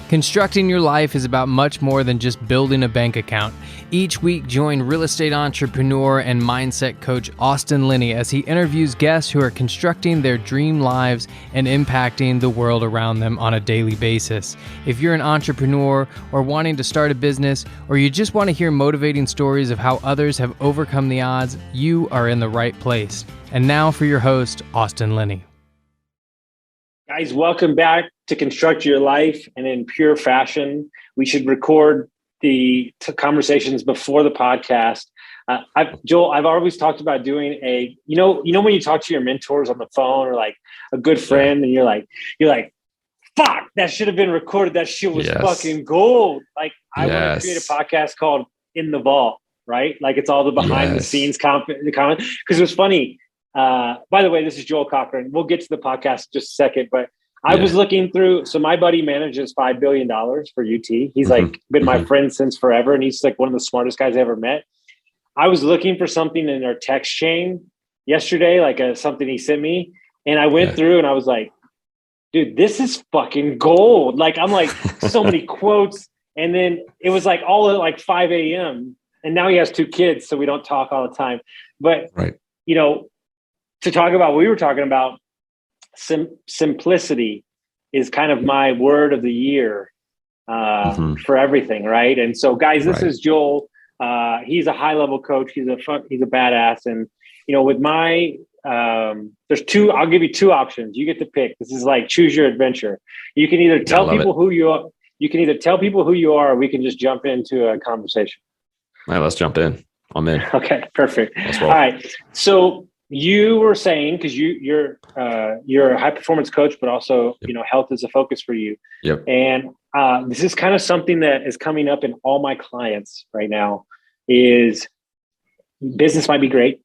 Constructing your life is about much more than just building a bank account. Each week, join real estate entrepreneur and mindset coach Austin Linney as he interviews guests who are constructing their dream lives and impacting the world around them on a daily basis. If you're an entrepreneur or wanting to start a business, or you just want to hear motivating stories of how others have overcome the odds, you are in the right place. And now for your host, Austin Linney. Guys, welcome back to Construct Your Life. And in pure fashion, we should record the conversations before the podcast. Joel, I've always talked about doing you know when you talk to your mentors on the phone or like a good friend, and you're like, fuck, that should have been recorded. That shit was fucking gold. Like I want to create a podcast called In the Vault, right? Like it's all the behind the scenes comment. Because it was funny. By the way, this is Joel Cochran. We'll get to the podcast in just a second, but I was looking through. So my buddy manages $5 billion for UT. He's like been my friend since forever. And he's like one of the smartest guys I ever met. I was looking for something in our text chain yesterday, like something he sent me. And I went through and I was like, dude, this is fucking gold. Like, I'm like so many quotes. And then it was like all at like 5 a.m. And now he has 2 kids, so we don't talk all the time. But, you know, to talk about what we were talking about, simplicity is kind of my word of the year for everything, right? And so, guys, this is Joel. He's a high-level coach. He's a badass. And you know, with my there's 2. I'll give you 2 options. You get to pick. This is like choose your adventure. You can either tell people who you are. You can either tell people who you are, or we can just jump into a conversation. All right, let's jump in. I'm in. Okay, perfect. All right, so. You were saying, because you're a high performance coach, but also you know health is a focus for you. Yep. And this is kind of something that is coming up in all my clients right now. Is business might be great,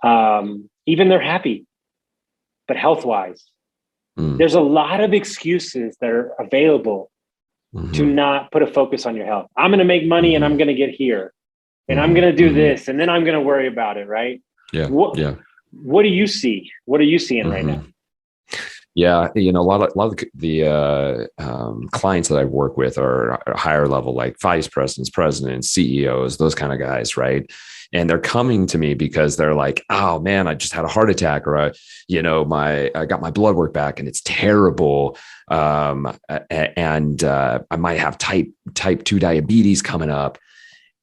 even they're happy, but health wise, there's a lot of excuses that are available to not put a focus on your health. I'm going to make money and I'm going to get here, and I'm going to do this, and then I'm going to worry about it, right? Yeah. What do you see? What are you seeing right now? Yeah, you know, a lot of the clients that I work with are higher level, like vice presidents, presidents, CEOs, those kind of guys, right? And they're coming to me because they're like, "Oh man, I just had a heart attack," or I got my blood work back and it's terrible, and I might have type 2 diabetes coming up.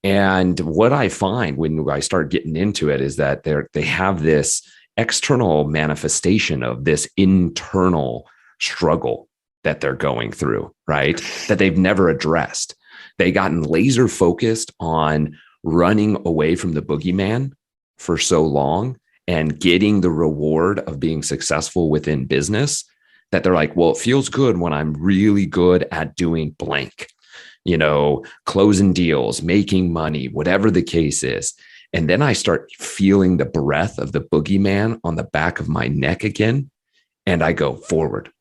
And what I find when I start getting into it is that they have this external manifestation of this internal struggle that they're going through, right? That they've never addressed. They gotten laser focused on running away from the boogeyman for so long and getting the reward of being successful within business that they're like, well, it feels good when I'm really good at doing blank. You know, closing deals, making money, whatever the case is. And then I start feeling the breath of the boogeyman on the back of my neck again, and I go forward.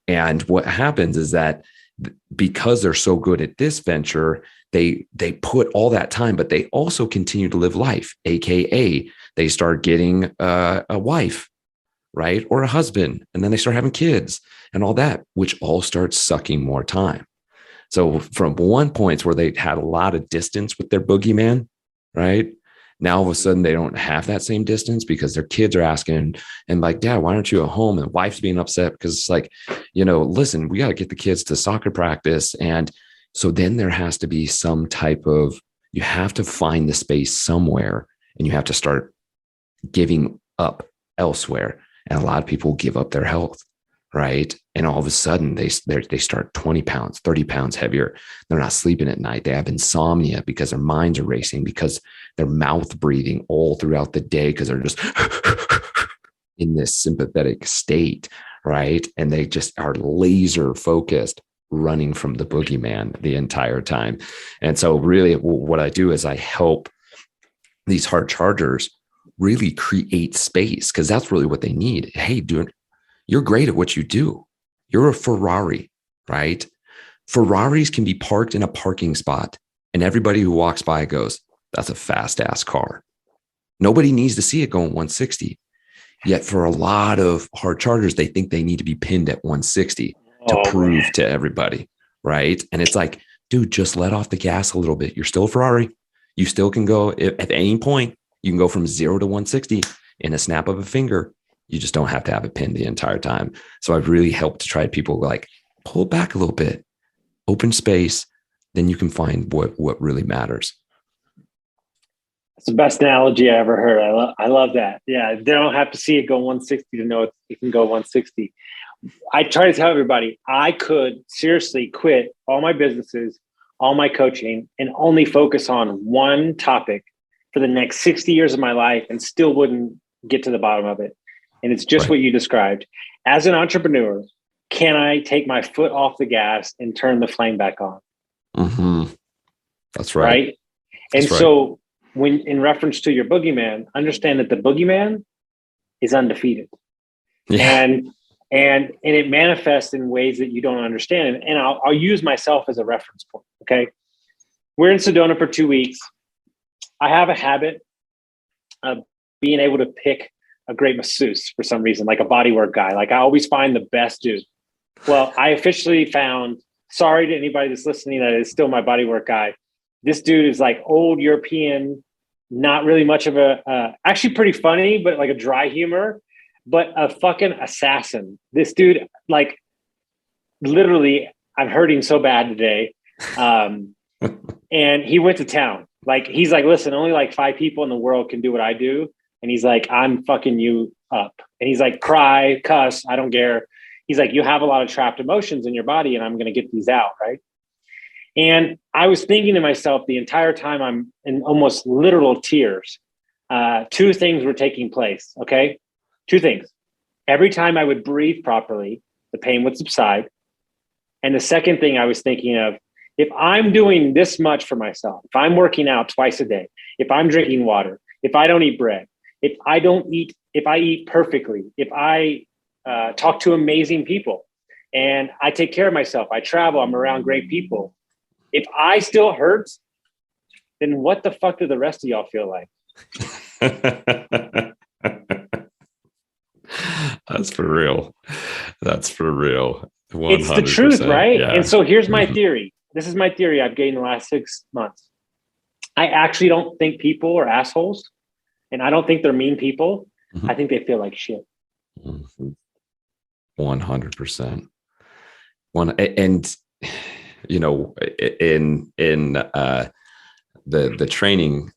And what happens is that because they're so good at this venture, they put all that time, but they also continue to live life, AKA they start getting a wife, right? Or a husband, and then they start having kids and all that, which all starts sucking more time. So from one point where they had a lot of distance with their boogeyman, right? Now all of a sudden they don't have that same distance because their kids are asking and like, Dad, why aren't you at home? And the wife's being upset because it's like, you know, listen, we got to get the kids to soccer practice. And so then there has to be some type of, you have to find the space somewhere and you have to start giving up elsewhere. And a lot of people give up their health. Right. And all of a sudden they start 20 pounds, 30 pounds heavier. They're not sleeping at night. They have insomnia because their minds are racing, because they're mouth breathing all throughout the day because they're just in this sympathetic state. Right. And they just are laser focused, running from the boogeyman the entire time. And so really what I do is I help these hard chargers really create space, because that's really what they need. Hey, dude, you're great at what you do. You're a Ferrari, right? Ferraris can be parked in a parking spot and everybody who walks by goes, that's a fast ass car. Nobody needs to see it going 160. Yet for a lot of hard chargers, they think they need to be pinned at 160 to prove to everybody, right? And it's like, dude, just let off the gas a little bit. You're still a Ferrari. You still can go at any point. You can go from 0 to 160 in a snap of a finger. You just don't have to have it pinned the entire time. So I've really helped to try people like pull back a little bit, open space. Then you can find what really matters. It's the best analogy I ever heard. I love that. Yeah, they don't have to see it go 160 to know it can go 160. I try to tell everybody I could seriously quit all my businesses, all my coaching, and only focus on one topic for the next 60 years of my life and still wouldn't get to the bottom of it. And it's just what you described. As an entrepreneur, can I take my foot off the gas and turn the flame back on? Mm-hmm. That's right. Right. And so when in reference to your boogeyman, understand that the boogeyman is undefeated. Yeah. And it manifests in ways that you don't understand. And I'll use myself as a reference point. Okay. We're in Sedona for 2 weeks. I have a habit of being able to pick a great masseuse for some reason, like a bodywork guy. Like I always find the best dude. Well, I officially found, sorry to anybody that's listening that is still my bodywork guy. This dude is like old European, not really much of actually pretty funny, but like a dry humor, but a fucking assassin. This dude, like literally, I'm hurting so bad today. And he went to town. Like, he's like, listen, only like 5 people in the world can do what I do. And he's like, I'm fucking you up. And he's like, cry, cuss, I don't care. He's like, you have a lot of trapped emotions in your body and I'm going to get these out. Right. And I was thinking to myself the entire time, I'm in almost literal tears. 2 things were taking place. Okay. 2 things. Every time I would breathe properly, the pain would subside. And the second thing I was thinking of, if I'm doing this much for myself, if I'm working out twice a day, if I'm drinking water, if I don't eat bread, if I eat perfectly, if I talk to amazing people and I take care of myself, I travel, I'm around great people. If I still hurt, then what the fuck do the rest of y'all feel like? That's for real. That's for real. 100%. It's the truth, right? Yeah. And so here's my theory. This is my theory I've gained the last 6 months. I actually don't think people are assholes, and I don't think they're mean people. Mm-hmm. I think they feel like shit. 100%. And you know, in the training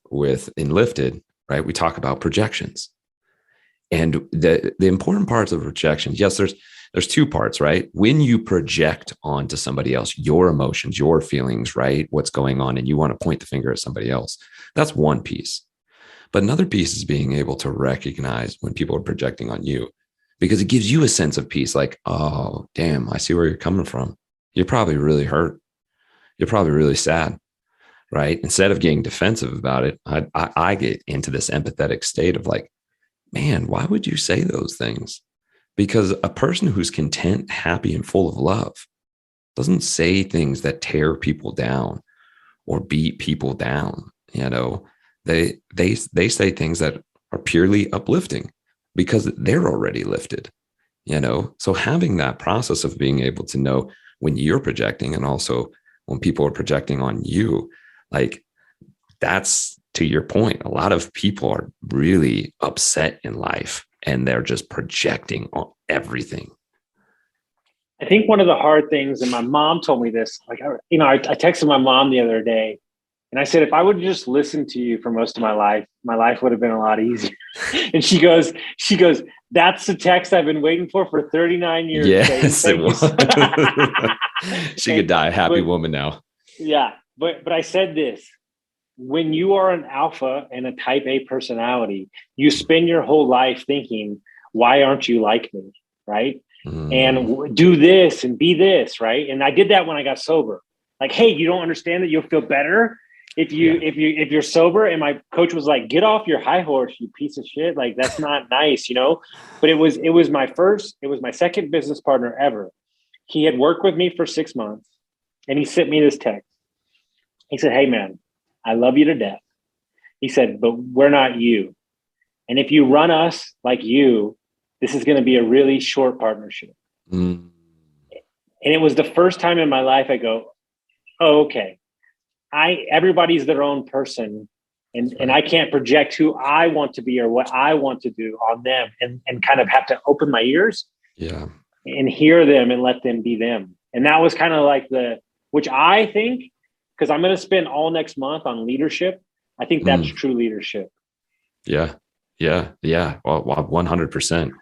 in Lifted, right? We talk about projections, and the important parts of projections. Yes, there's 2 parts, right? When you project onto somebody else, your emotions, your feelings, right? What's going on, and you want to point the finger at somebody else. That's one piece. But another piece is being able to recognize when people are projecting on you, because it gives you a sense of peace. Like, oh, damn, I see where you're coming from. You're probably really hurt. You're probably really sad, right? Instead of getting defensive about it, I get into this empathetic state of like, man, why would you say those things? Because a person who's content, happy, and full of love doesn't say things that tear people down or beat people down. You know, they say things that are purely uplifting because they're already lifted, you know? So having that process of being able to know when you're projecting and also when people are projecting on you, like, that's, to your point, a lot of people are really upset in life and they're just projecting on everything. I think one of the hard things, and my mom told me this, like, you know, I texted my mom the other day and I said, if I would just listen to you for most of my life would have been a lot easier. And she goes, that's the text I've been waiting for 39 years. Yes, it was. She could die a happy woman now. Yeah. But I said this, when you are an alpha and a type A personality, you spend your whole life thinking, why aren't you like me? Right. And do this and be this. Right. And I did that when I got sober. Like, hey, you don't understand that you'll feel better if you're sober. And my coach was like, get off your high horse, you piece of shit. Like, that's not nice, you know. But it was my second business partner ever. He had worked with me for 6 months and he sent me this text. He said, hey man, I love you to death. He said, but we're not you. And if you run us like you, this is going to be a really short partnership. And it was the first time in my life I go, oh, okay, everybody's their own person. And I can't project who I want to be or what I want to do on them, and kind of have to open my ears and hear them and let them be them. And that was kind of like which I think, because I'm going to spend all next month on leadership. I think that's true leadership. Yeah. Well, 100%.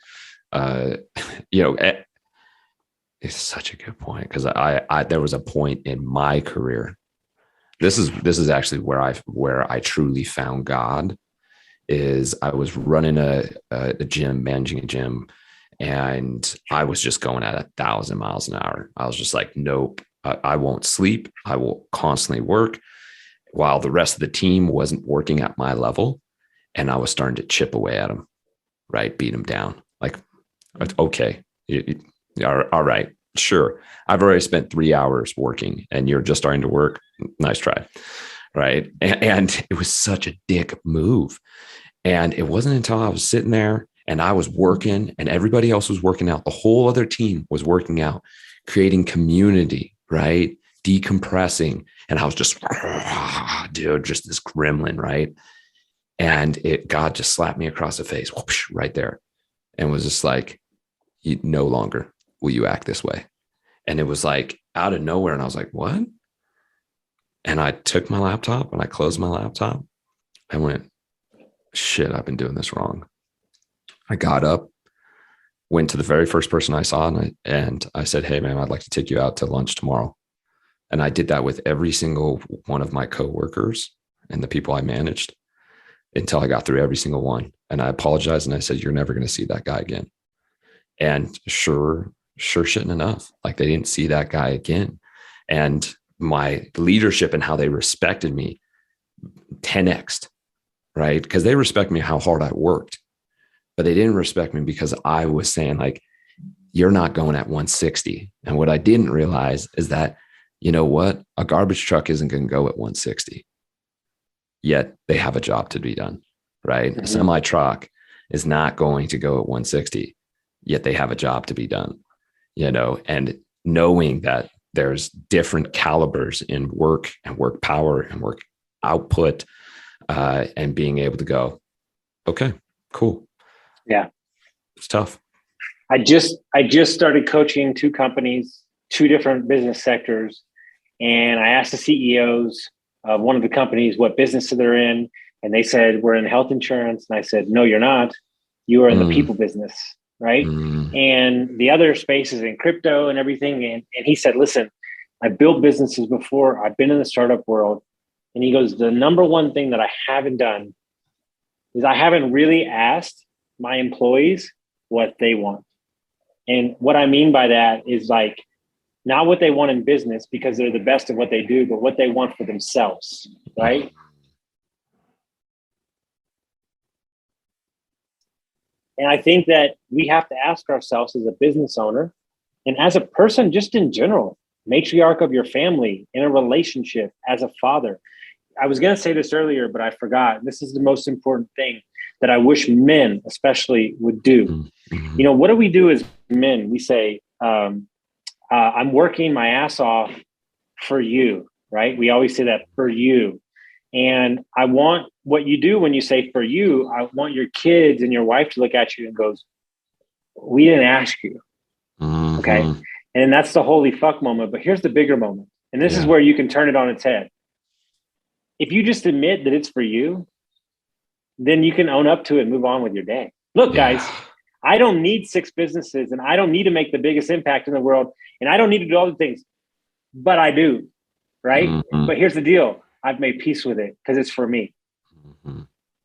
It's such a good point, because there was a point in my career. This is actually where I truly found God. Is I was running a gym, managing a gym, and I was just going at 1,000 miles an hour. I was just like, nope, I won't sleep. I will constantly work, while the rest of the team wasn't working at my level, and I was starting to chip away at them, right, beat them down. Like, okay, all right. Sure. I've already spent 3 hours working and you're just starting to work. Nice try. Right. And it was such a dick move. And it wasn't until I was sitting there and I was working and everybody else was working out. The whole other team was working out, creating community, right? Decompressing. And I was just, dude, just this gremlin. Right. And God just slapped me across the face, whoosh, right there. And was just like, no longer will you act this way? And it was like out of nowhere. And I was like, what? And I took my laptop and I closed my laptop. I went, shit, I've been doing this wrong. I got up, went to the very first person I saw, and I said, hey, man, I'd like to take you out to lunch tomorrow. And I did that with every single one of my coworkers and the people I managed until I got through every single one. And I apologized. And I said, you're never going to see that guy again. And sure shitting enough, like they didn't see that guy again. And my leadership and how they respected me 10x'd, right? Because they respect me how hard I worked, but they didn't respect me because I was saying like, you're not going at 160. And what I didn't realize is that, you know what? A garbage truck isn't going to go at 160, yet they have a job to be done, right? Mm-hmm. A semi truck is not going to go at 160, yet they have a job to be done, and knowing that there's different calibers in work and work power and work output, and being able to go, okay, cool. Yeah. It's tough. I just started coaching 2 companies, 2 different business sectors. And I asked the CEOs of one of the companies what business they're in. And they said, we're in health insurance. And I said, no, you're not. You are in the people business. Right. And the other space is in crypto and everything. And he said, listen, I've built businesses before. I've been in the startup world. And he goes, the number one thing that I haven't done is I haven't really asked my employees what they want. And what I mean by that is like, not what they want in business because they're the best at what they do, but what they want for themselves. Right. And I think that we have to ask ourselves as a business owner and as a person, just in general, matriarch of your family, in a relationship, as a father. I was going to say this earlier, but I forgot. This is the most important thing that I wish men especially would do. Mm-hmm. What do we do as men? We say, I'm working my ass off for you, right? We always say that, for you. And I want what you do when you say for you, I want your kids and your wife to look at you and goes, we didn't ask you. Mm-hmm. Okay. And that's the holy fuck moment. But here's the bigger moment. And this is where you can turn it on its head. If you just admit that it's for you, then you can own up to it and move on with your day. Look, guys, I don't need 6 businesses and I don't need to make the biggest impact in the world. And I don't need to do all the things, but I do. Right. Mm-hmm. But here's the deal. I've made peace with it because it's for me. Mm-hmm.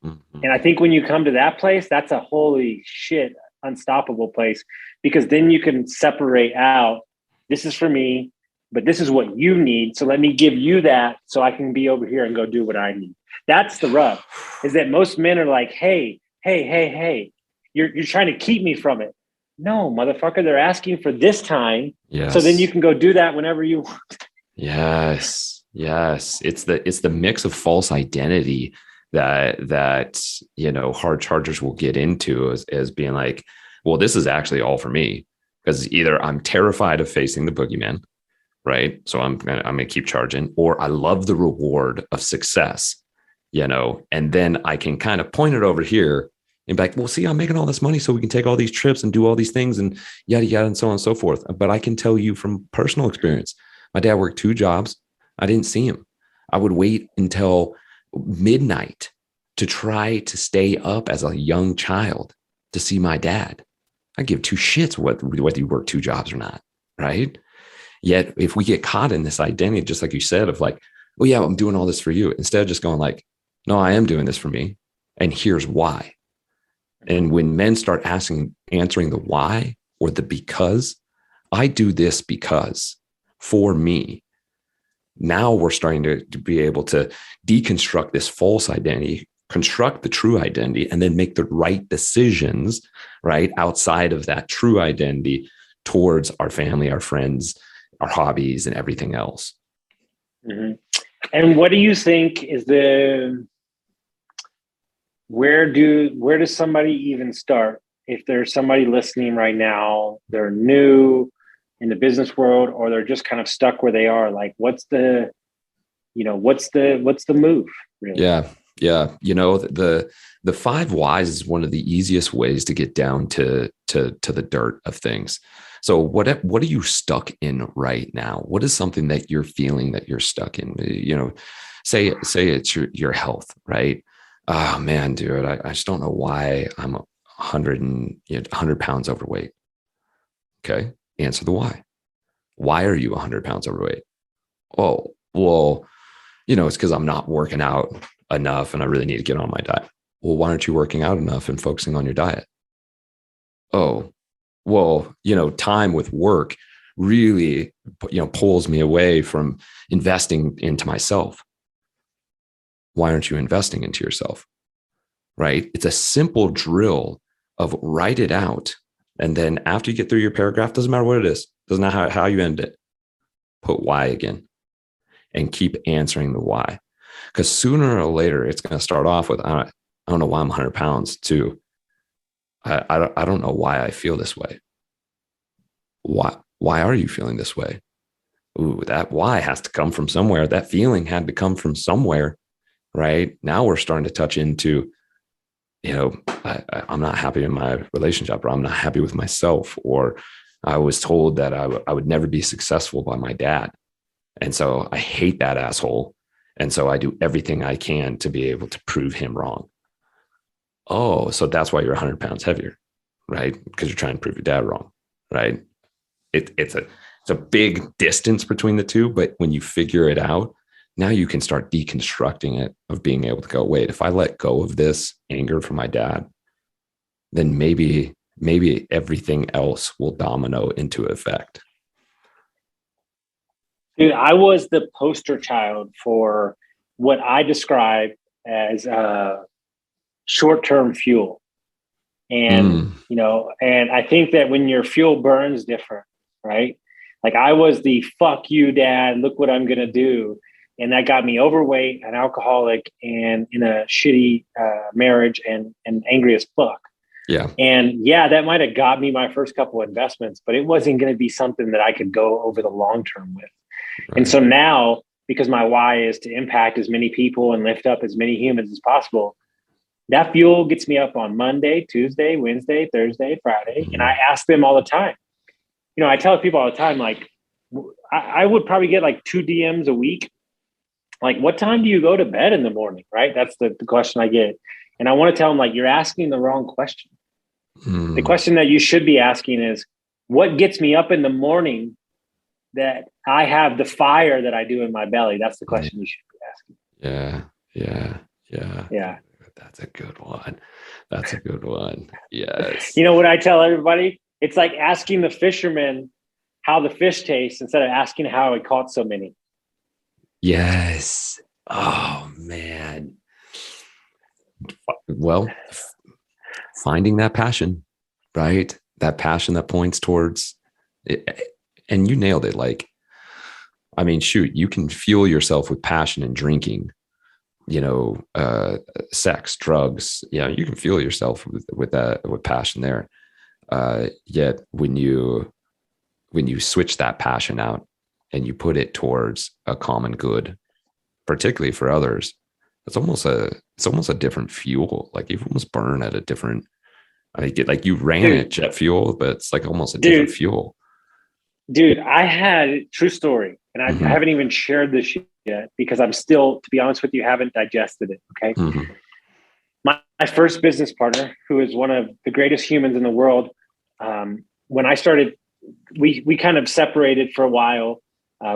Mm-hmm. And I think when you come to that place, that's a holy shit, unstoppable place, because then you can separate out, this is for me, but this is what you need. So let me give you that so I can be over here and go do what I need. That's the rub, is that most men are like, hey, you're trying to keep me from it. No, motherfucker, they're asking for this time. Yes. So then you can go do that whenever you want. Yes. It's the mix of false identity that hard chargers will get into as being like, well, this is actually all for me. because either I'm terrified of facing the boogeyman, right? So I'm gonna keep charging, or I love the reward of success, and then I can kind of point it over here and be like, well, see, I'm making all this money so we can take all these trips and do all these things and yada, yada, and so on and so forth. But I can tell you from personal experience, my dad worked 2 jobs. I didn't see him. I would wait until midnight to try to stay up as a young child to see my dad. I give 2 shits whether you work 2 jobs or not, right? Yet if we get caught in this identity, just like you said, of like, oh yeah, I'm doing all this for you, instead of just going like, no, I am doing this for me, and here's why. And when men start answering the why or the because, I do this because for me. Now we're starting to be able to deconstruct this false identity, construct the true identity, and then make the right decisions, right, outside of that true identity towards our family, our friends, our hobbies, and everything else. Mm-hmm. And what do you think is where does somebody even start? If there's somebody listening right now, they're new in the business world, or they're just kind of stuck where they are, like, what's the move, really? Yeah. The 5 whys is one of the easiest ways to get down to the dirt of things. So what are you stuck in right now? What is something that you're feeling that you're stuck in? Say it's your health, right? Oh man, dude, I just don't know why I'm 100 pounds overweight. Okay. Answer the why. Why are you 100 pounds overweight? Oh, well, it's because I'm not working out enough and I really need to get on my diet. Well, why aren't you working out enough and focusing on your diet? Oh, well, time with work really, pulls me away from investing into myself. Why aren't you investing into yourself? Right? It's a simple drill of write it out. And then after you get through your paragraph, doesn't matter what it is, doesn't matter how you end it, put why again and keep answering the why. Because sooner or later, it's going to start off with, I don't know why I'm 100 pounds, to I don't know why I feel this way. Why are you feeling this way? Ooh, that why has to come from somewhere. That feeling had to come from somewhere, right? Now we're starting to touch into, I'm not happy in my relationship, or I'm not happy with myself, or I was told that I would never be successful by my dad. And so I hate that asshole. And so I do everything I can to be able to prove him wrong. Oh, so that's why you're 100 pounds heavier, right? Because you're trying to prove your dad wrong, right? It's a big distance between the two, but when you figure it out, now you can start deconstructing it, of being able to go, wait, if I let go of this anger from my dad, then maybe everything else will domino into effect. Dude, I was the poster child for what I describe as short-term fuel. And, and I think that when your fuel burns different, right? Like, I was the fuck you, dad, look what I'm going to do. And that got me overweight, an alcoholic, and in a shitty marriage, and angry as fuck. Yeah. And yeah, that might have got me my first couple of investments, but it wasn't going to be something that I could go over the long term with. Right. And so now, because my why is to impact as many people and lift up as many humans as possible, that fuel gets me up on Monday, Tuesday, Wednesday, Thursday, Friday. Mm-hmm. And I ask them all the time. I tell people all the time, like, I would probably get like 2 DMs a week. Like, what time do you go to bed in the morning? Right? That's the question I get. And I want to tell them, like, you're asking the wrong question. Mm. The question that you should be asking is, what gets me up in the morning that I have the fire that I do in my belly? That's the question you should be asking. Yeah. That's a good one. Yes. You know what I tell everybody? It's like asking the fisherman how the fish tastes instead of asking how he caught so many. Yes. Oh, man. Well, finding that passion, right? That passion that points towards it. And you nailed it. Like, I mean, shoot, you can fuel yourself with passion and drinking, sex, drugs. Yeah, you can fuel yourself with passion there. Yet when you switch that passion out and you put it towards a common good, particularly for others, it's almost a different fuel. Like you almost burn at a different, I get like you ran at jet fuel, but it's like almost a different fuel. Dude, I had true story, and I haven't even shared this yet because I'm still, to be honest with you, haven't digested it. Okay. Mm-hmm. My first business partner, who is one of the greatest humans in the world, when I started, we kind of separated for a while.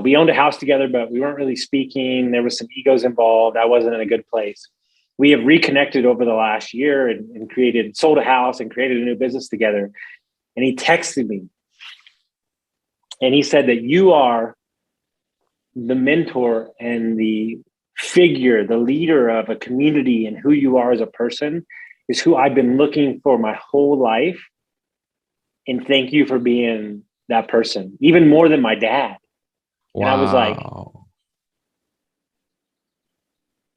We owned a house together, but we weren't really speaking. There was some egos involved. I wasn't in a good place. We have reconnected over the last year and sold a house and created a new business together. And he texted me and he said that you are the mentor and the figure, the leader of a community, and who you are as a person is who I've been looking for my whole life. And thank you for being that person, even more than my dad. Wow. And I was like,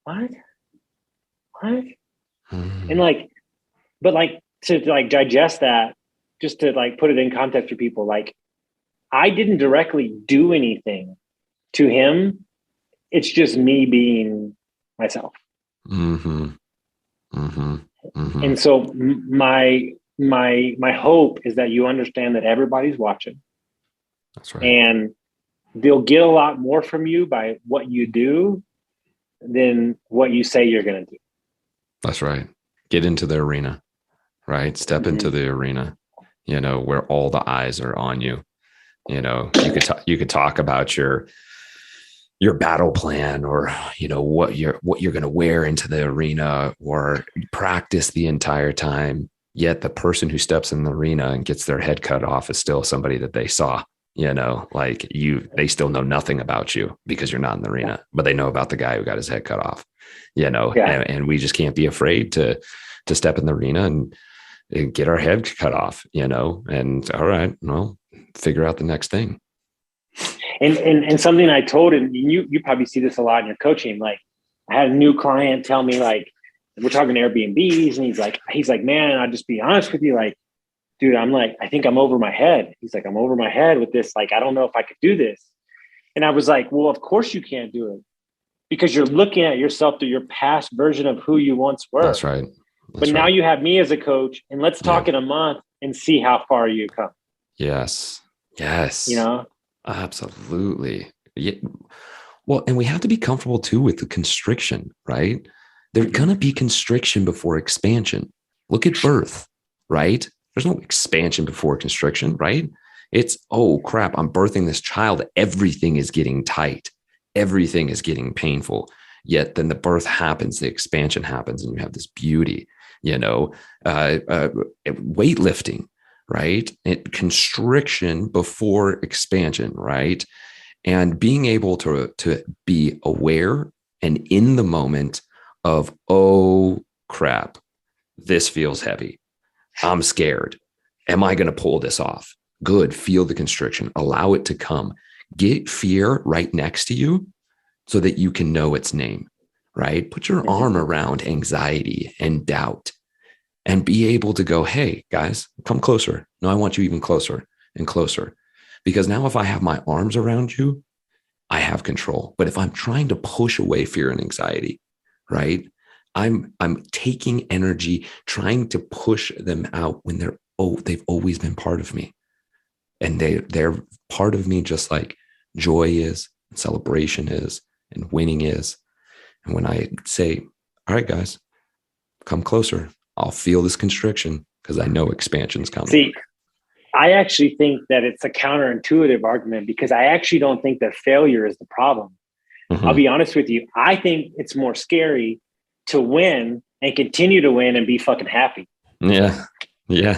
what? And like, but like to like digest that, just to like put it in context for people, like I didn't directly do anything to him. It's just me being myself. Mm-hmm. Mm-hmm. Mm-hmm. And so my hope is that you understand that everybody's watching. That's right. And they'll get a lot more from you by what you do than what you say you're going to do. That's right. Get into the arena, right? Step into the arena, where all the eyes are on you. You could talk about your battle plan, or what you're going to wear into the arena, or practice the entire time. Yet the person who steps in the arena and gets their head cut off is still somebody that they saw. They still know nothing about you because you're not in the arena, but they know about the guy who got his head cut off. And we just can't be afraid to step in the arena and get our head cut off. And all right, well, figure out the next thing. And something I told him, you probably see this a lot in your coaching. Like I had a new client tell me, like, we're talking Airbnbs, and he's like, man, I'll just be honest with you. Like, dude, I'm like, I think I'm over my head. He's like, I'm over my head with this. Like, I don't know if I could do this. And I was like, well, of course you can't do it because you're looking at yourself through your past version of who you once were. That's right. But now you have me as a coach, and let's talk in a month and see how far you come. Yes. Absolutely. Yeah. Well, and we have to be comfortable too with the constriction, right? There's going to be constriction before expansion. Look at birth, right? There's no expansion before constriction, right? It's, oh crap, I'm birthing this child. Everything is getting tight. Everything is getting painful. Yet then the birth happens, the expansion happens, and you have this beauty, weightlifting, right? Constriction before expansion, right? And being able to be aware and in the moment of, oh crap, this feels heavy. I'm scared. Am I going to pull this off? Good. Feel the constriction. Allow it to come. Get fear right next to you so that you can know its name, right? Put your arm around anxiety and doubt and be able to go, hey, guys, come closer. No, I want you even closer and closer. Because now if I have my arms around you, I have control. But if I'm trying to push away fear and anxiety, right? I'm taking energy, trying to push them out when they've always been part of me. And they're part of me, just like joy is, and celebration is, and winning is. And when I say, all right, guys, come closer, I'll feel this constriction because I know expansion's coming. See, I actually think that it's a counterintuitive argument because I actually don't think that failure is the problem. I'll be honest with you. I think it's more scary to win and continue to win and be fucking happy. Yeah.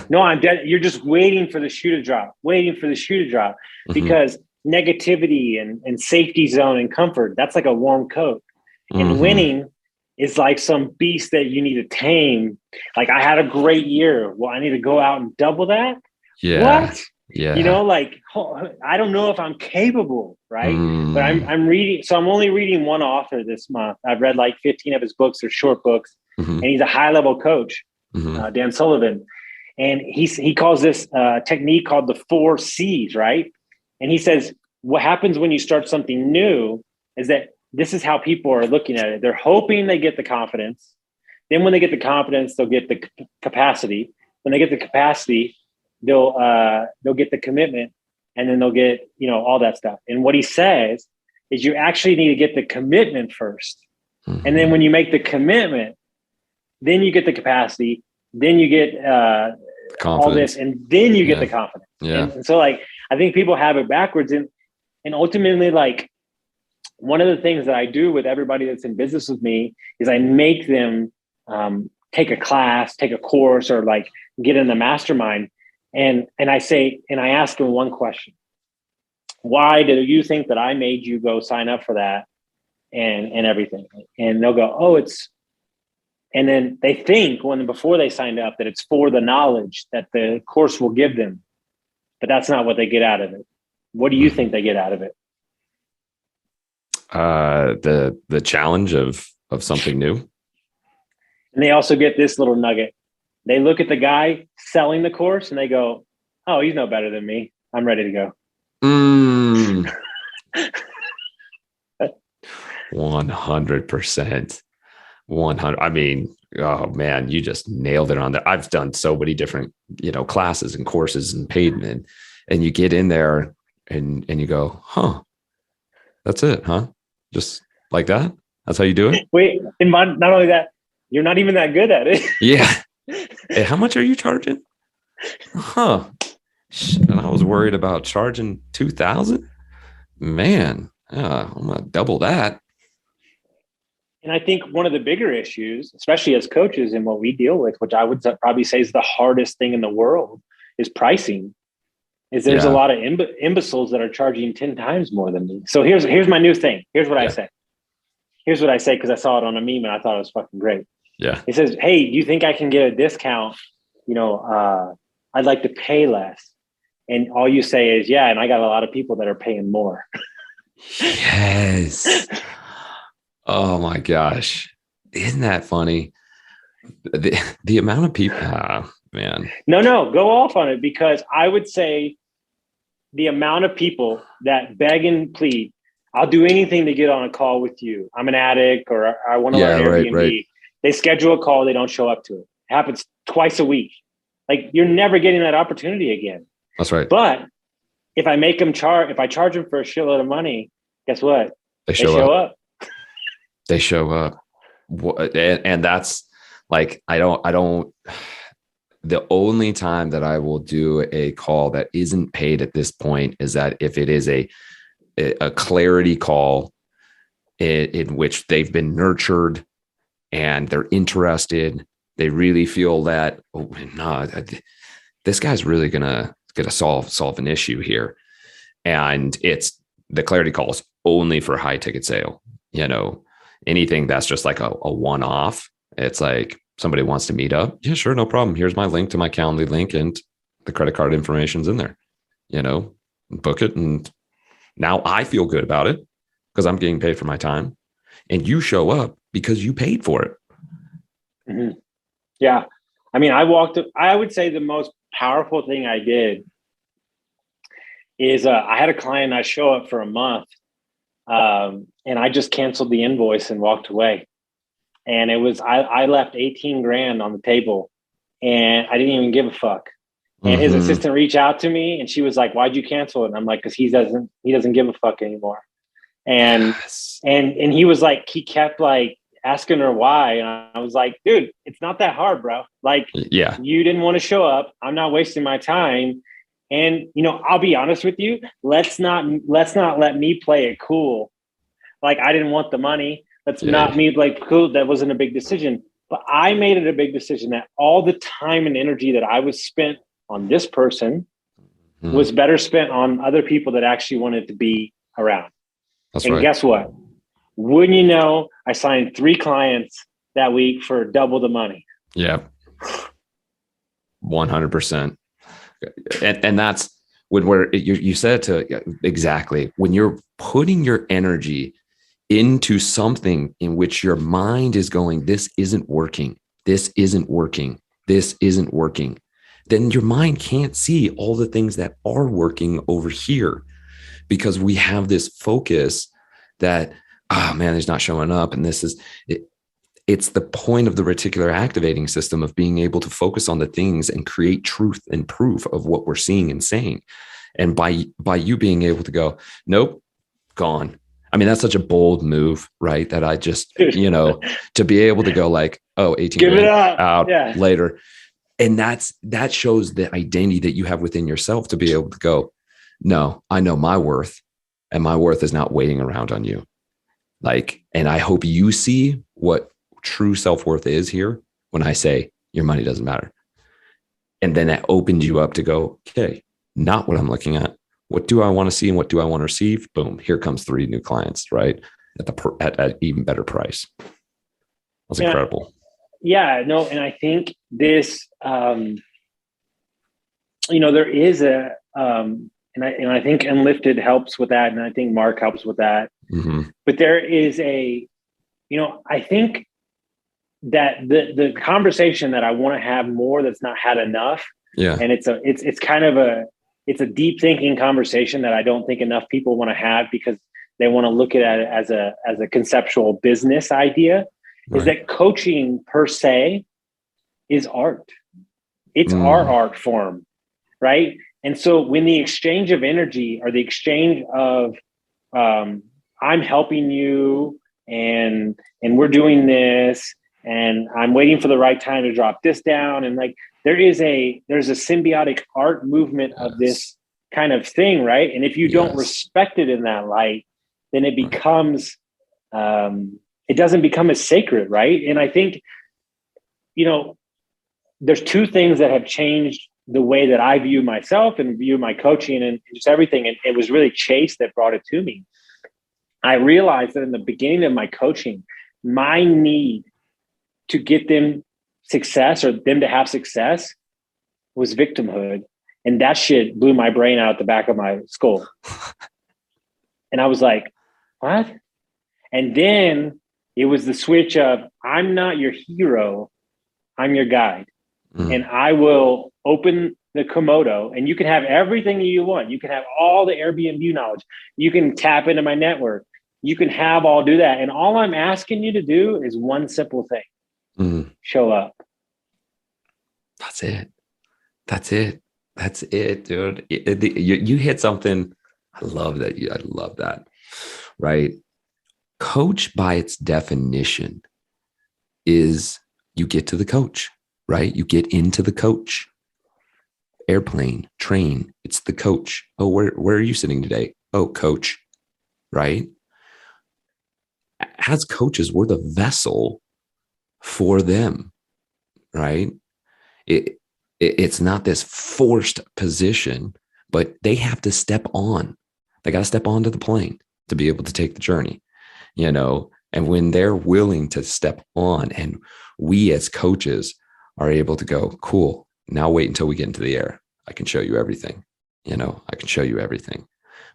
No, I'm dead. You're just waiting for the shoe to drop, because negativity and safety zone and comfort, that's like a warm coat. And winning is like some beast that you need to tame. Like I had a great year. Well, I need to go out and double that. Yeah. What? Yeah. I don't know if I'm capable, right? But I'm reading. So I'm only reading one author this month. I've read like 15 of his books. They're short books. And he's a high level coach, Dan Sullivan. And he calls this technique called the 4 C's, right? And he says, what happens when you start something new is that this is how people are looking at it. They're hoping they get the confidence. Then when they get the confidence, they'll get the capacity. When they get the capacity, they'll get the commitment, and then they'll get, all that stuff. And what he says is you actually need to get the commitment first. Mm-hmm. And then when you make the commitment, then you get the capacity, then you get all this, and then you get the confidence. Yeah. And so I think people have it backwards. And ultimately, one of the things that I do with everybody that's in business with me is I make them take a class, take a course, or get in the mastermind. And I ask them one question: why do you think that I made you go sign up for that and everything? And they'll go, oh, and then they think before they signed up that it's for the knowledge that the course will give them, but that's not what they get out of it. What do you think they get out of it? The challenge of something new. And they also get this little nugget. They look at the guy selling the course and they go, oh, he's no better than me. I'm ready to go. 100%. 100. I mean, oh man, you just nailed it on there. I've done so many different, classes and courses and paid, and you get in there and you go, huh, that's it, huh? Just like that. That's how you do it. Wait, and not only that, you're not even that good at it. Yeah. Hey, how much are you charging? Huh. And I was worried about charging 2,000. Man, I'm gonna double that. And I think one of the bigger issues, especially as coaches and what we deal with, which I would probably say is the hardest thing in the world, is pricing. There's a lot of imbeciles that are charging 10 times more than me. So here's my new thing. Here's what I say. Here's what I say, because I saw it on a meme and I thought it was fucking great. Yeah. It says, hey, do you think I can get a discount? I'd like to pay less. And all you say is, yeah, and I got a lot of people that are paying more. Yes. Oh my gosh. Isn't that funny? The amount of people, man. No, go off on it, because I would say the amount of people that beg and plead, I'll do anything to get on a call with you. I'm an addict, or I want to learn Airbnb. Right. They schedule a call, they don't show up to it. It happens twice a week. You're never getting that opportunity again. That's right. But if I make them if I charge them for a shitload of money, guess what? They show up. They show up. And that's I don't, the only time that I will do a call that isn't paid at this point is that if it is a clarity call in which they've been nurtured and they're interested, they really feel that, oh no, this guy's really gonna solve an issue here. And it's the clarity call is only for high ticket sale. Anything that's just like a one-off, it's like somebody wants to meet up. Yeah, sure. No problem. Here's my link to my Calendly link, and the credit card information's in there, book it. And now I feel good about it because I'm getting paid for my time, and you show up because you paid for it. Mm-hmm. Yeah. I mean, I would say the most powerful thing I did is I had a client, I show up for a month, and I just canceled the invoice and walked away. And it was, I left 18 grand on the table, and I didn't even give a fuck. And his assistant reached out to me, and she was like, why'd you cancel it? And I'm like, cause he doesn't give a fuck anymore. And, and he was like, he kept asking her why. And I was like, dude, it's not that hard, bro. You didn't want to show up. I'm not wasting my time. And, I'll be honest with you. Let's not let me play it cool. I didn't want the money. Let's not me cool. That wasn't a big decision, but I made it a big decision that all the time and energy that I was spent on this person was better spent on other people that actually wanted to be around. That's right. Guess what? Wouldn't you know, I signed 3 clients that week for double the money. Yeah. 100%. And that's when you said to exactly when you're putting your energy into something in which your mind is going, this isn't working. This isn't working. This isn't working. then your mind can't see all the things that are working over here, because we have this focus that, oh man, he's not showing up. And this is it. It's the point of the reticular activating system of being able to focus on the things and create truth and proof of what we're seeing and saying. And by you being able to go, nope, gone. I mean, that's such a bold move, right? That I just, to be able to go like, oh, 18 give it up out later. And that shows the identity that you have within yourself to be able to go, no, I know my worth, and my worth is not waiting around on you. Like, and I hope you see what true self-worth is here when I say your money doesn't matter. And then that opens you up to go, okay, not what I'm looking at. What do I want to see and what do I want to receive? Boom, here comes 3 new clients, right? At even better price. That's incredible. Yeah, no, and I think this, there is a, and I think Enlifted helps with that, and I think Mark helps with that. Mm-hmm. But there is a, I think that the conversation that I want to have more that's not had enough. Yeah, and it's kind of it's a deep thinking conversation that I don't think enough people want to have, because they want to look at it as a conceptual business idea. Right. Is that coaching per se is art. It's our art form, right? And so when the exchange of energy, or the exchange of I'm helping you and we're doing this, and I'm waiting for the right time to drop this down, and like there's a symbiotic art movement of this kind of thing, right? And if you don't respect it in that light, then it becomes it doesn't become as sacred, right? And I think there's 2 things that have changed the way that I view myself and view my coaching and just everything. And it was really Chase that brought it to me. I realized that in the beginning of my coaching, my need to get them success, or them to have success, was victimhood. And that shit blew my brain out the back of my skull. And I was like, what? And then it was the switch of, I'm not your hero, I'm your guide. And I will open the Komodo, and you can have everything you want. You can have all the Airbnb knowledge. You can tap into my network. You can do that. And all I'm asking you to do is one simple thing. Show up. That's it, dude. You hit something. I love that. Right. Coach, by its definition, is you get to the coach, right? You get into the coach. Airplane, train, it's the coach. Oh, where are you sitting today? Oh, coach, right? As coaches, we're the vessel for them, right? It's not this forced position, but they have to step on. They got to step onto the plane to be able to take the journey, and when they're willing to step on, and we as coaches are able to go, cool, now wait until we get into the air. I can show you everything,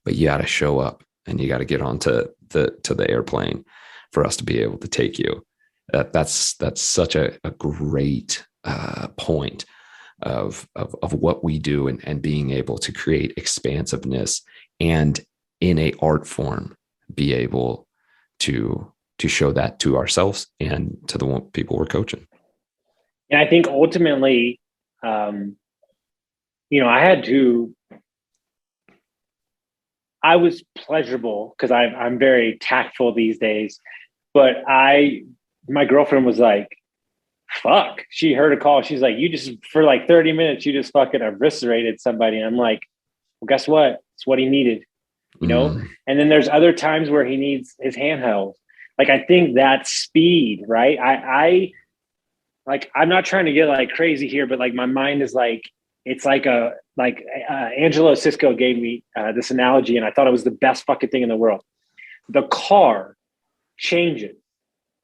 but you got to show up, and you got to get onto the airplane for us to be able to take you. That's such a great point of what we do, and being able to create expansiveness, and in a art form, be able to show that to ourselves and to the people we're coaching. And I think ultimately, I was pleasurable because I'm very tactful these days, but my girlfriend was like, fuck, she heard a call. She's like, you just, for like 30 minutes, you just fucking eviscerated somebody. And I'm like, well, guess what? It's what he needed, And then there's other times where he needs his handheld. Like, I think that speed, right? I'm not trying to get like crazy here, but like my mind is like, it's like Angelo Cisco gave me this analogy, and I thought it was the best fucking thing in the world. The car changes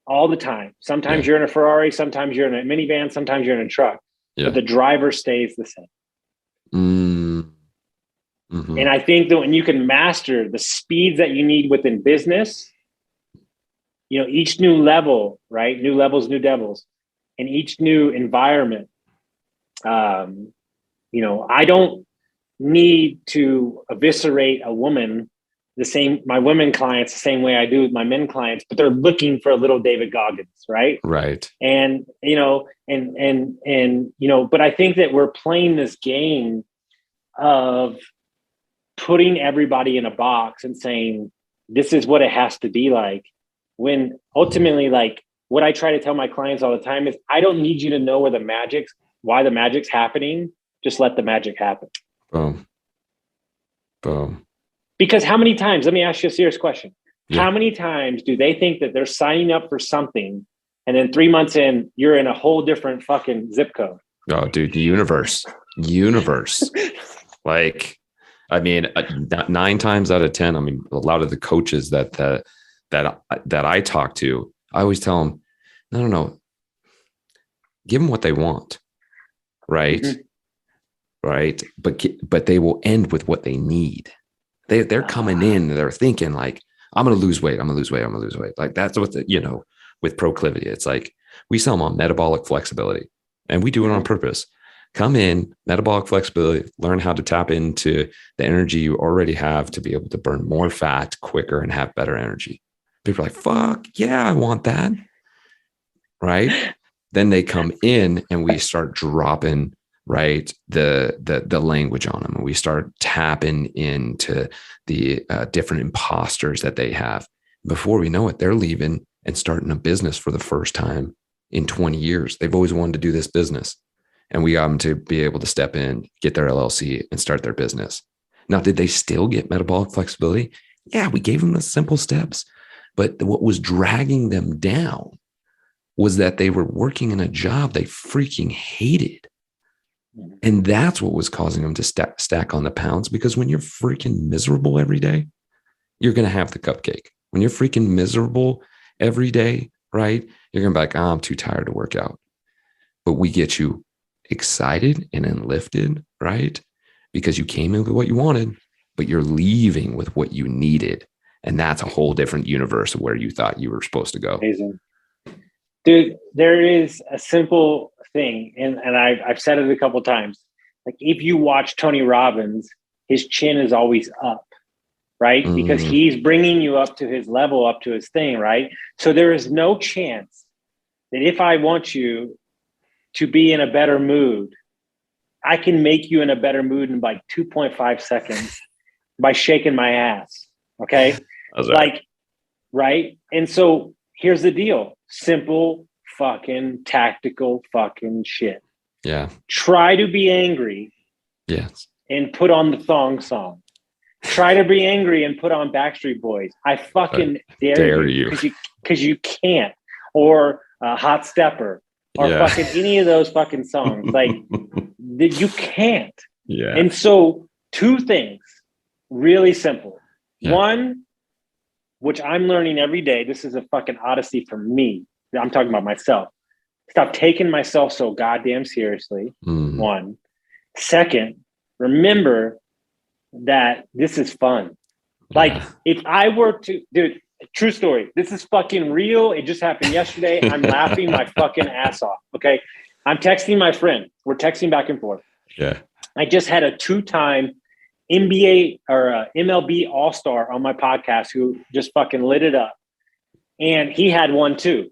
all the time. Sometimes you're in a Ferrari, sometimes you're in a minivan, sometimes you're in a truck, but the driver stays the same. Mm-hmm. And I think that when you can master the speeds that you need within business, each new level, right? New levels, new devils, and each new environment, I don't need to eviscerate a woman my women clients the same way I do with my men clients, but they're looking for a little David Goggins, right? Right. And, but I think that we're playing this game of putting everybody in a box and saying, this is what it has to be like, when ultimately, like, what I try to tell my clients all the time is, I don't need you to know why the magic's happening. Just let the magic happen. Boom. Boom. Because how many times, let me ask you a serious question. Yeah. How many times do they think that they're signing up for something, and then 3 months in, you're in a whole different fucking zip code? Oh, dude, the universe. Like, I mean, 9 times out of 10, I mean, a lot of the coaches that I talk to, I always tell them, no, give them what they want. Right. Mm-hmm. Right. But they will end with what they need. They're coming in, they're thinking like, I'm going to lose weight. Like, that's what with proclivity, it's like, we sell them on metabolic flexibility, and we do it on purpose. Come in, metabolic flexibility, learn how to tap into the energy you already have to be able to burn more fat quicker and have better energy. People are like, fuck yeah, I want that. Right. Then they come in and we start dropping, right, the language on them, and we start tapping into the different imposters that they have. Before we know it, they're leaving and starting a business for the first time in 20 years. They've always wanted to do this business, and we got them to be able to step in, get their LLC, and start their business. Now, did they still get metabolic flexibility? Yeah, we gave them the simple steps, but what was dragging them down was that they were working in a job they freaking hated. And that's what was causing them to stack on the pounds, because when you're freaking miserable every day, you're going to have the cupcake. When you're freaking miserable every day, right, you're going to be like, I'm too tired to work out. But we get you excited and then lifted, right? Because you came in with what you wanted, but you're leaving with what you needed. And that's a whole different universe of where you thought you were supposed to go. Amazing. Dude, there is a simple thing, and I've said it a couple of times. Like, if you watch Tony Robbins, his chin is always up, right? Mm. Because he's bringing you up to his level, up to his thing, right? So there is no chance that if I want you to be in a better mood, I can make you in a better mood in like 2.5 seconds by shaking my ass, okay? Like, right? And so here's the deal. Simple fucking tactical fucking shit. Yeah. Try to be angry. Yes. And put on the thong song. Try to be angry and put on Backstreet Boys. I fucking dare you. Because you can't. Or Hot Stepper. Or fucking any of those fucking songs. Like, you can't. Yeah. And so 2 things. Really simple. Yeah. 1, which I'm learning every day. This is a fucking odyssey for me. I'm talking about myself. Stop taking myself so goddamn seriously. 1. 2nd, remember that this is fun. Like, if I were to, dude, true story. This is fucking real. It just happened yesterday. I'm laughing my fucking ass off. Okay. I'm texting my friend. We're texting back and forth. Yeah. I just had a 2-time NBA or MLB All-Star on my podcast who just fucking lit it up. And he had one too.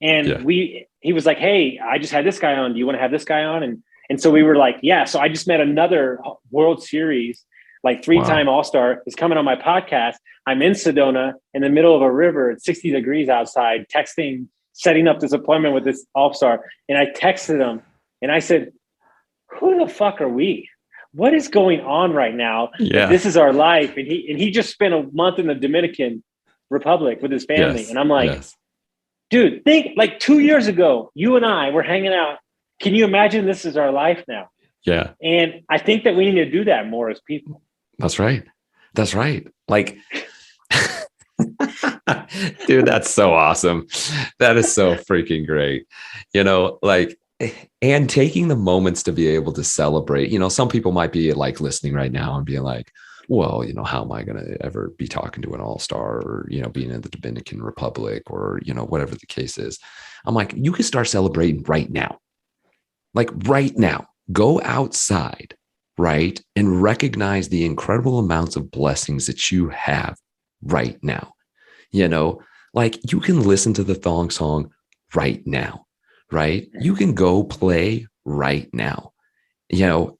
And he was like, hey, I just had this guy on. Do you want to have this guy on? And so we were like, yeah. So I just met another World Series, like 3-time All-Star is coming on my podcast. I'm in Sedona in the middle of a river. It's 60 degrees outside, texting, setting up this appointment with this All-Star. And I texted him and I said, who the fuck are we? What is going on right now? Yeah. This is our life. And he just spent a month in the Dominican Republic with his family. Yes. And I'm like, dude, think like 2 years ago, you and I were hanging out. Can you imagine this is our life now? Yeah. And I think that we need to do that more as people. That's right. That's right. Like, dude, that's so awesome. That is so freaking great. Like, and taking the moments to be able to celebrate, some people might be like listening right now and being like, well, how am I going to ever be talking to an all-star or, being in the Dominican Republic or, whatever the case is. I'm like, you can start celebrating right now. Like right now, go outside right? And recognize the incredible amounts of blessings that you have right now. You know, like you can listen to the thong song right now, right? You can go play right now. You know,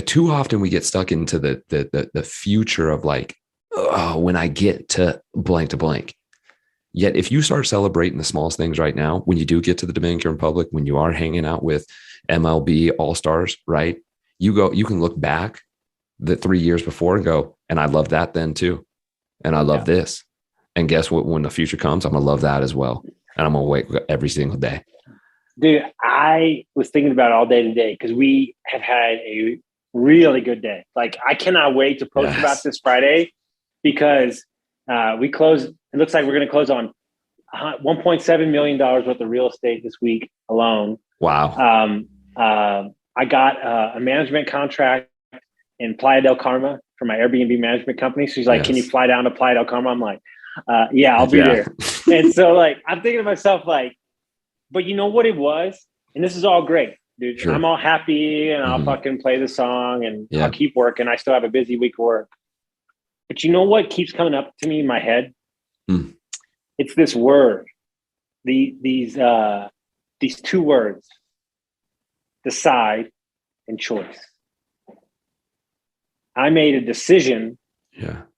too often we get stuck into the future of like, oh, when I get to blank. Yet if you start celebrating the smallest things right now, when you do get to the Dominican Republic, when you are hanging out with MLB All-Stars, right? You can look back the 3 years before and go, and I love that then too. And I love this. And guess what? When the future comes, I'm going to love that as well. And I'm going to wake up every single day. Dude, I was thinking about it all day today because we have had a really good day. Like, I cannot wait to post about this Friday because we closed. It looks like we're going to close on $1.7 million worth of real estate this week alone. Wow. I got a management contract in Playa del Carmen for my Airbnb management company. So she's like, can you fly down to Playa del Carmen? I'm like, yeah, I'll be there. And so like, I'm thinking to myself, like, but you know what it was? And this is all great, dude. Sure. I'm all happy and I'll fucking play the song and I'll keep working. I still have a busy week of work. But you know what keeps coming up to me in my head? It's this word, these two words, decide and choice. I made a decision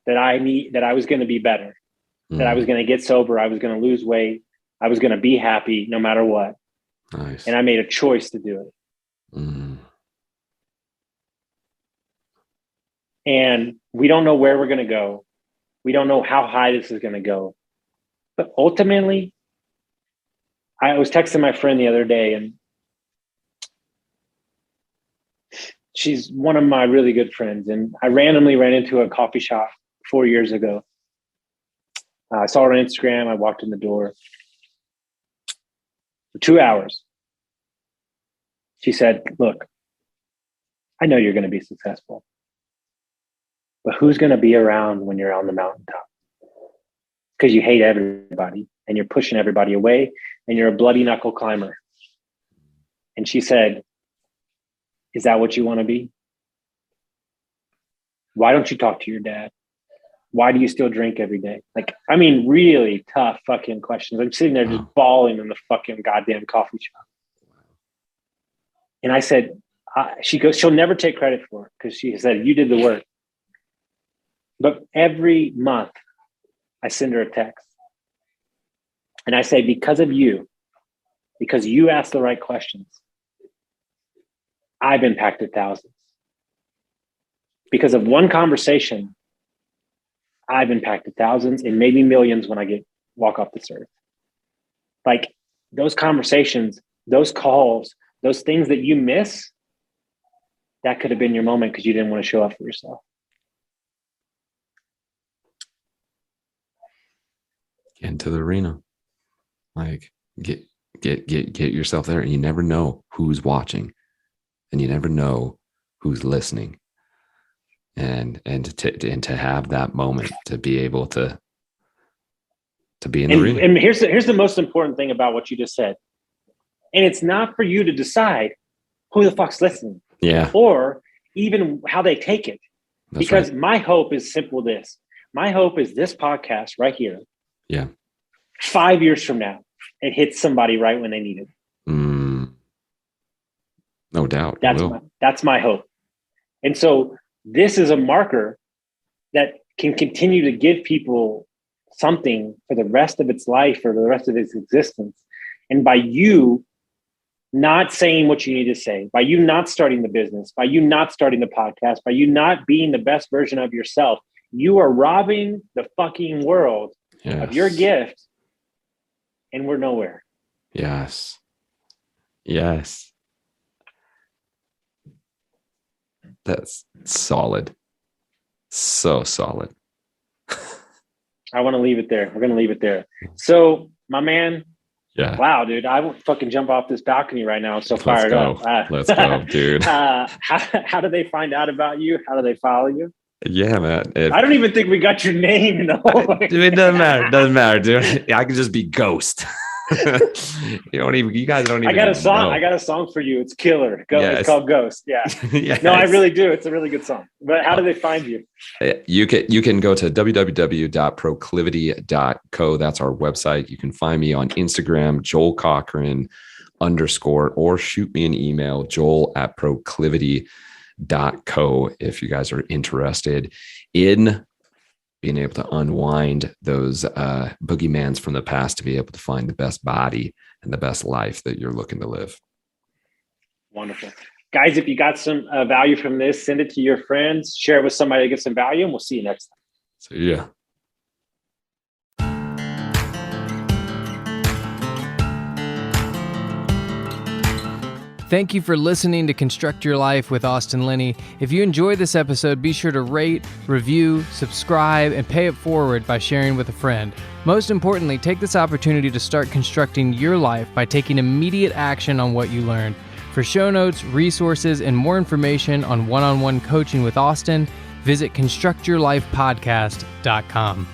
that I was going to be better, that I was going to get sober. I was going to lose weight. I was going to be happy no matter what. Nice. And I made a choice to do it. And we don't know where we're going to go. We don't know how high this is going to go. But ultimately, I was texting my friend the other day, and she's one of my really good friends. And I randomly ran into a coffee shop 4 years ago. I saw her on Instagram. I walked in the door. For 2 hours, she said, look, I know you're going to be successful, but who's going to be around when you're on the mountaintop? Because you hate everybody and you're pushing everybody away and you're a bloody knuckle climber. And she said, is that what you want to be? Why don't you talk to your dad? Why do you still drink every day? Like, I mean, really tough fucking questions. I'm sitting there just bawling in the fucking goddamn coffee shop. And I said, she goes, she'll never take credit for it because she said, you did the work. But every month I send her a text and I say, because of you, because you asked the right questions, I've impacted thousands. Because of one conversation, I've impacted thousands and maybe millions when I walk off this earth. Like those conversations, those calls, those things that you miss, that could have been your moment because you didn't want to show up for yourself. Get into the arena. Like get yourself there, and you never know who's watching and you never know who's listening. And to have that moment to be able to be in the arena. And here's the most important thing about what you just said. And it's not for you to decide who the fuck's listening. Yeah. Or even how they take it. That's because right. My hope is simple this. My hope is this podcast right here. Yeah. 5 years from now, it hits somebody right when they need it. No doubt. That's my hope. And so this is a marker that can continue to give people something for the rest of its life or the rest of its existence. And by you not saying what you need to say, by you not starting the business, by you not starting the podcast, by you not being the best version of yourself, you are robbing the fucking world of your gift, and we're nowhere. Yes. That's solid. So solid. I want to leave it there. We're going to leave it there. So, my man. Yeah. Wow, dude. I will fucking jump off this balcony right now. I'm so fired up. Let's go, dude. How do they find out about you? How do they follow you? Yeah, man. I don't even think we got your name in the whole Dude, it doesn't matter. It doesn't matter, dude. I can just be Ghost. You guys don't even. I got a song. know. I got a song for you. It's killer. Yes. It's called Ghost. Yeah. Yes. No, I really do. It's a really good song. But how do they find you? You can go to www.proclivity.co. That's our website. You can find me on Instagram, Joel Cochran _ or shoot me an email, joel@proclivity.co, if you guys are interested in being able to unwind those boogeymans from the past to be able to find the best body and the best life that you're looking to live. Wonderful. Guys, if you got some value from this, send it to your friends, share it with somebody to get some value, and we'll see you next time. See ya. Thank you for listening to Construct Your Life with Austin Linney. If you enjoyed this episode, be sure to rate, review, subscribe, and pay it forward by sharing with a friend. Most importantly, take this opportunity to start constructing your life by taking immediate action on what you learned. For show notes, resources, and more information on one-on-one coaching with Austin, visit constructyourlifepodcast.com.